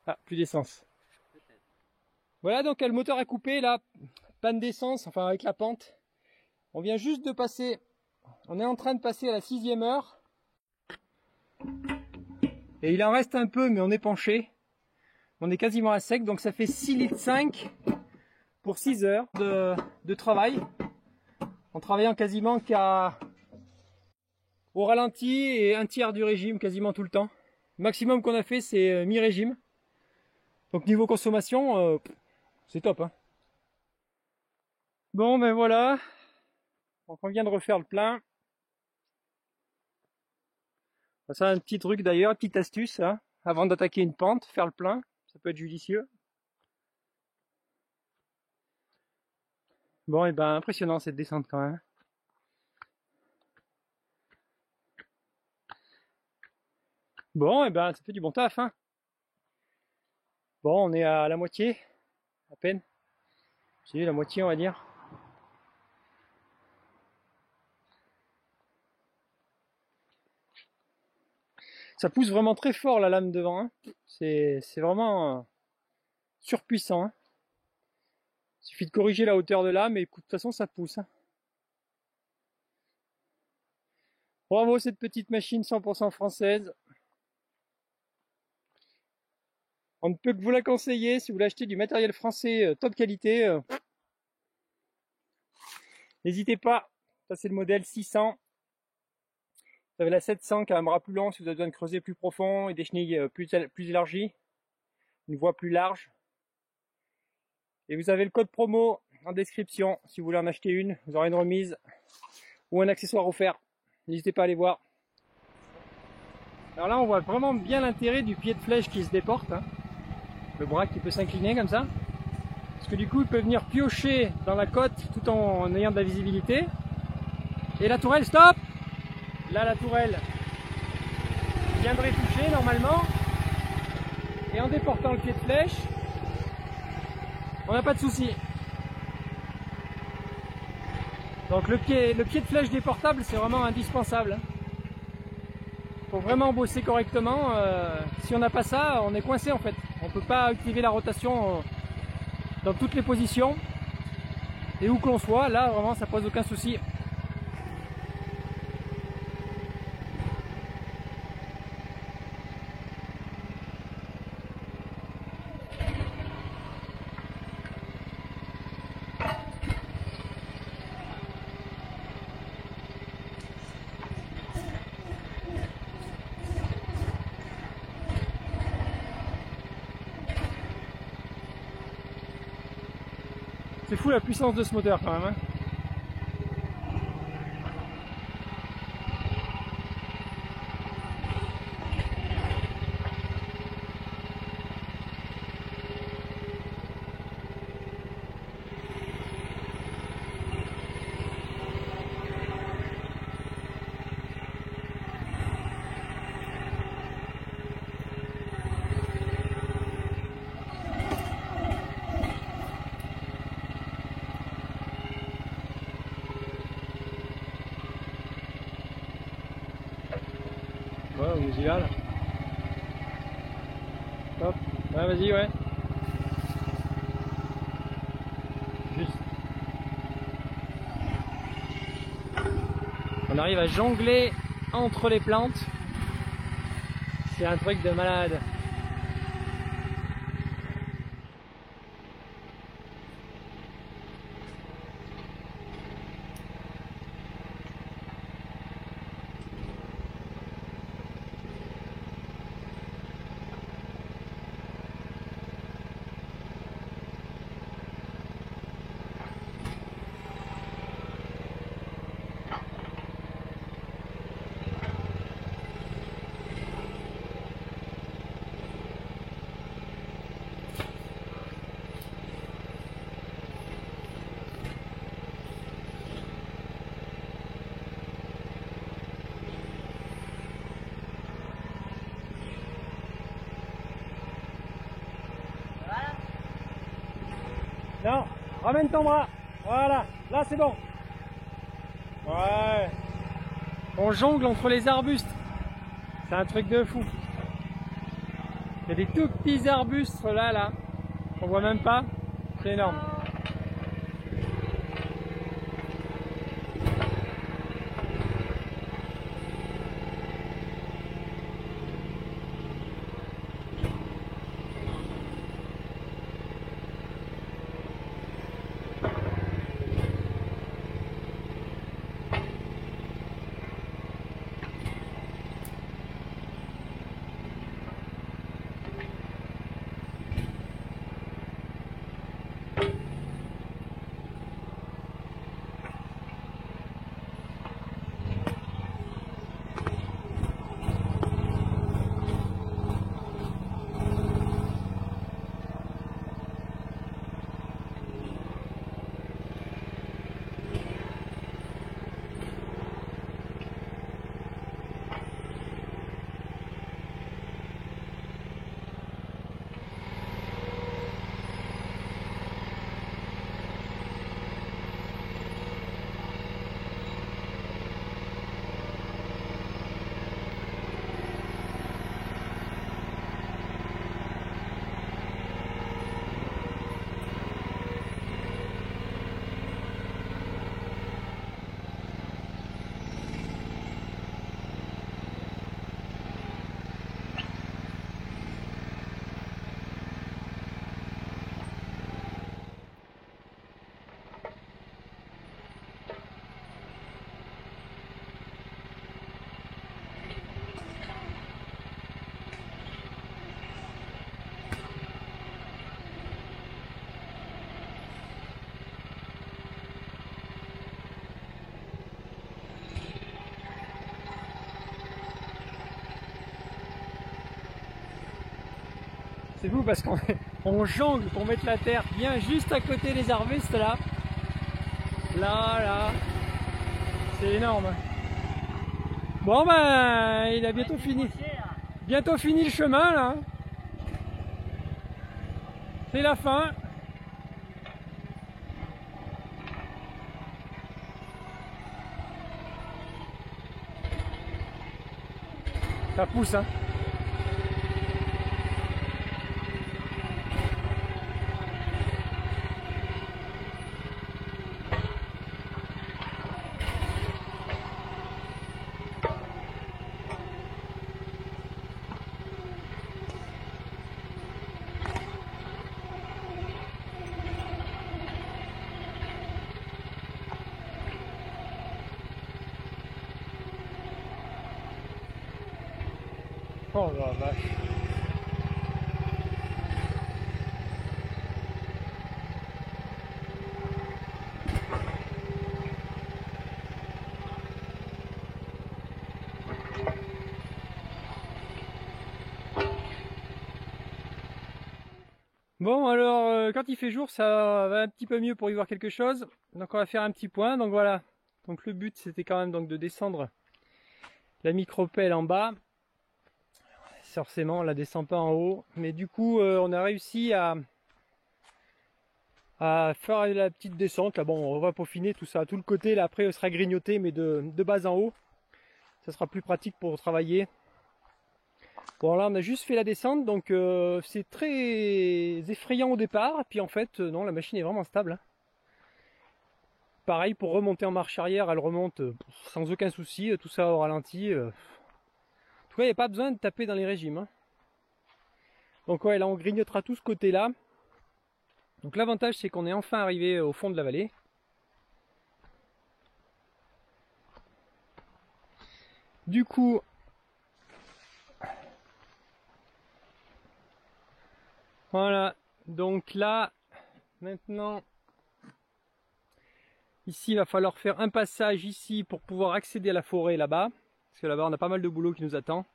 Ah, plus d'essence. Voilà, donc le moteur a coupé là, panne d'essence, enfin avec la pente. On vient juste de passer, on est en train de passer à la 6e heure. Et il en reste un peu, mais on est penché. On est quasiment à sec, donc ça fait 6,5 litres pour 6 heures de travail. En travaillant quasiment au ralenti et un tiers du régime quasiment tout le temps. Le maximum qu'on a fait, c'est mi-régime. Donc niveau consommation, c'est top, hein. Bon ben voilà, donc on vient de refaire le plein. Ça, un petit truc d'ailleurs, petite astuce, hein, avant d'attaquer une pente, faire le plein, ça peut être judicieux. Bon et ben impressionnant cette descente quand même. Bon et ben ça fait du bon taf, hein. Bon, on est à la moitié, à peine. C'est la moitié on va dire. Ça pousse vraiment très fort la lame devant, hein. C'est vraiment surpuissant, hein. Il suffit de corriger la hauteur de lame et de toute façon ça pousse, hein. Bravo cette petite machine 100% française. On ne peut que vous la conseiller si vous voulez acheter du matériel français top qualité. N'hésitez pas, ça c'est le modèle 600. Vous avez la 700 qui a un bras plus long si vous avez besoin de creuser plus profond et des chenilles plus élargies, une voie plus large. Et vous avez le code promo en description si vous voulez en acheter une, vous aurez une remise ou un accessoire offert. N'hésitez pas à aller voir. Alors là on voit vraiment bien l'intérêt du pied de flèche qui se déporte, hein. Le bras qui peut s'incliner comme ça. Parce que du coup il peut venir piocher dans la côte tout en ayant de la visibilité. Et la tourelle, stop! Là la tourelle viendrait toucher normalement. Et en déportant le pied de flèche, on n'a pas de souci. Donc le pied de flèche déportable c'est vraiment indispensable. Faut vraiment bosser correctement. Si on n'a pas ça, on est coincé en fait. On ne peut pas activer la rotation dans toutes les positions. Et où que l'on soit, là vraiment ça pose aucun souci. C'est fou la puissance de ce moteur quand même, hein. Ouais, on y va là. Hop, ouais, vas-y, ouais. Juste. On arrive à jongler entre les plantes. C'est un truc de malade. Non, ramène ton bras. Voilà, là c'est bon. Ouais. On jongle entre les arbustes. C'est un truc de fou. Il y a des tout petits arbustes là, on voit même pas, c'est énorme. C'est fou parce qu'on jongle pour mettre la terre bien juste à côté des arbustes là. Là. C'est énorme. Bon ben, il a bientôt fini. Bientôt fini le chemin là. C'est la fin. Ça pousse hein. Oh la vache. Bon alors quand il fait jour ça va un petit peu mieux pour y voir quelque chose. Donc on va faire un petit point. Donc voilà. Donc le but c'était quand même donc de descendre la micro-pelle en bas. Forcément on la descend pas en haut. Mais du coup on a réussi à faire la petite descente. Là bon on va peaufiner tout ça. Tout le côté là après sera grignoté mais de bas en haut. Ça sera plus pratique pour travailler. Bon là on a juste fait la descente donc c'est très effrayant au départ. Puis en fait non la machine est vraiment stable. Hein. Pareil pour remonter en marche arrière elle remonte sans aucun souci. Tout ça au ralenti. En tout cas il n'y a pas besoin de taper dans les régimes. Hein. Donc ouais là on grignotera tout ce côté là. Donc l'avantage c'est qu'on est enfin arrivé au fond de la vallée. Du coup voilà, donc là, maintenant, ici il va falloir faire un passage ici pour pouvoir accéder à la forêt là-bas. Parce que là-bas on a pas mal de boulot qui nous attend.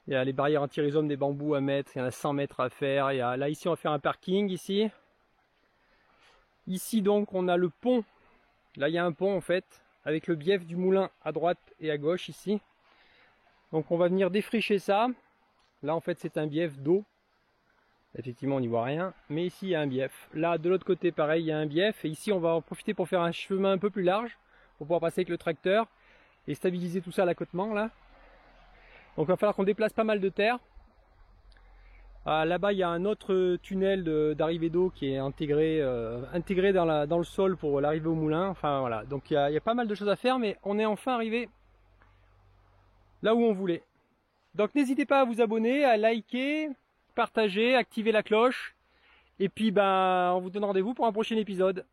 Il y a les barrières anti-rhizome, des bambous à mettre, il y en a 100 mètres à faire. Là ici on va faire un parking ici. Ici donc on a le pont, là il y a un pont en fait, avec le bief du moulin à droite et à gauche ici. Donc on va venir défricher ça. Là en fait c'est un bief d'eau. Effectivement on n'y voit rien, mais ici il y a un bief. Là de l'autre côté pareil il y a un bief. Et ici on va en profiter pour faire un chemin un peu plus large, pour pouvoir passer avec le tracteur et stabiliser tout ça à l'accotement là. Donc il va falloir qu'on déplace pas mal de terre. Là-bas, il y a un autre tunnel d'arrivée d'eau qui est intégré dans le sol pour l'arrivée au moulin. Enfin voilà, donc il y a pas mal de choses à faire, mais on est enfin arrivé là où on voulait. Donc n'hésitez pas à vous abonner, à liker, partager, activer la cloche. Et puis on vous donne rendez-vous pour un prochain épisode.